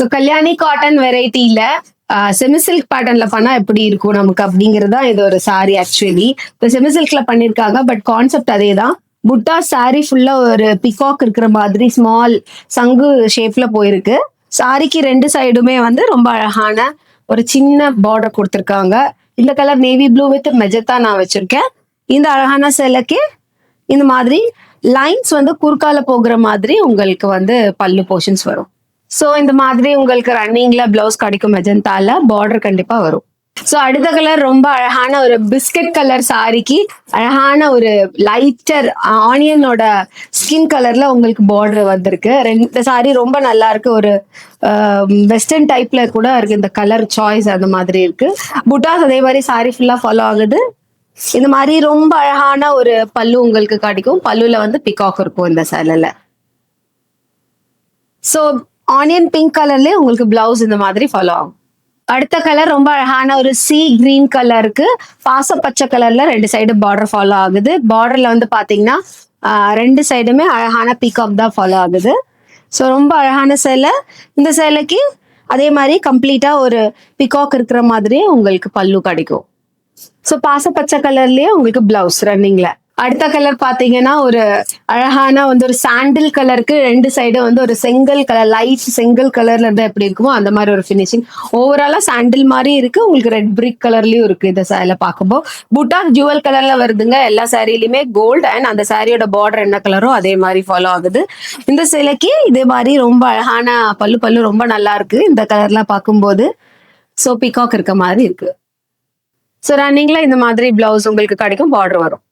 So Kalyani cotton வெரைட்டில semi silk பேட்டர்ன்ல பண்ணா எப்படி இருக்கும் நமக்கு அப்படிங்கிறது தான் இது ஒரு சாரி. ஆக்சுவலி இப்போ செமி சில்க்ல பண்ணிருக்காங்க, பட் கான்செப்ட் அதே தான். புட்டா சாரி ஃபுல்லா ஒரு பிகாக் இருக்கிற மாதிரி ஸ்மால் சங்கு ஷேப்ல போயிருக்கு. சாரிக்கு ரெண்டு சைடுமே வந்து ரொம்ப அழகான ஒரு சின்ன பார்டர் கொடுத்துருக்காங்க. இந்த colour navy blue with magenta நான் வச்சிருக்கேன். இந்த அழகான சேலைக்கு இந்த மாதிரி லைன்ஸ் வந்து குறுக்கால போகிற மாதிரி உங்களுக்கு வந்து பல்லு போர்ஷன்ஸ் வரும். ஸோ இந்த மாதிரி உங்களுக்கு ரன்னிங்ல பிளவுஸ் கிடைக்கும். மெஜந்தால பார்டர் கண்டிப்பா வரும். ஸோ அடுத்த கலர் ரொம்ப அழகான ஒரு பிஸ்கட் கலர் சாரிக்கு அழகான ஒரு லைட்டர் ஆனியனோட ஸ்கின் கலர்ல உங்களுக்கு பார்டர் வந்திருக்கு. இந்த சாரி ரொம்ப நல்லா இருக்கு. ஒரு வெஸ்டர்ன் டைப்ல கூட இருக்கு. இந்த கலர் சாய்ஸ் அந்த மாதிரி இருக்கு. புட்டாஸ் அதே மாதிரி சாரி ஃபுல்லா ஃபாலோ ஆகுது. இந்த மாதிரி ரொம்ப அழகான ஒரு பல்லு உங்களுக்கு கிடைக்கும். பல்லுல வந்து பிகாக் இருக்கும் இந்த சேலைல. ஸோ ஆனியன் பிங்க் கலர்லயே உங்களுக்கு பிளவுஸ் இந்த மாதிரி ஃபாலோ ஆகும். அடுத்த கலர் ரொம்ப அழகான ஒரு சி கிரீன் கலருக்கு பாச பச்சை கலர்ல ரெண்டு சைடு பார்டர் ஃபாலோ ஆகுது. பார்டர்ல வந்து பாத்தீங்கன்னா ரெண்டு சைடுமே அழகான பீகாக் தான் ஃபாலோ ஆகுது. ஸோ ரொம்ப அழகான சேலை. இந்த சேலைக்கு அதே மாதிரி கம்ப்ளீட்டா ஒரு பிகாக் இருக்கிற மாதிரி உங்களுக்கு பல்லு கிடைக்கும். ஸோ பாச பச்சை கலர்லயே உங்களுக்கு பிளவுஸ் ரன்னிங்ல. அடுத்த கலர் பாத்தீங்கன்னா ஒரு அழகான வந்து ஒரு சாண்டில் கலருக்கு ரெண்டு சைடு வந்து ஒரு செங்கல் கலர், லைட் செங்கல் கலர்ல இருந்தா எப்படி இருக்குமோ அந்த மாதிரி ஒரு ஃபினிஷிங். ஓவராலா சாண்டில் மாதிரி இருக்கு. உங்களுக்கு ரெட் பிரிக் கலர்லயும் இருக்கு. இந்த சேலை பார்க்கும்போது புட்டா ஜுவல் கலர்ல வருதுங்க. எல்லா சாரிலுமே கோல்டு அண்ட் அந்த சாரியோட பார்டர் என்ன கலரோ அதே மாதிரி ஃபாலோ ஆகுது. இந்த சேலைக்கு இதே மாதிரி ரொம்ப அழகான பல்லு ரொம்ப நல்லா இருக்கு இந்த கலர்ல பார்க்கும்போது. ஸோ பிகாக் இருக்க மாதிரி இருக்கு. ஸோ ரன்னிங்ல இந்த மாதிரி பிளவுஸ் உங்களுக்கு கிடைக்கும், பார்டர் வரும்.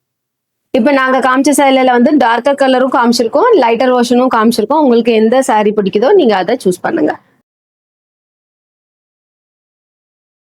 இப்ப நாங்க காமிச்ச சேலையில வந்து டார்க்கர் கலரும் காமிச்சிருக்கோம், லைட்டர் வெர்ஷனும் காமிச்சிருக்கோம். உங்களுக்கு எந்த சாரி பிடிக்குதோ நீங்க அதை சூஸ் பண்ணுங்க.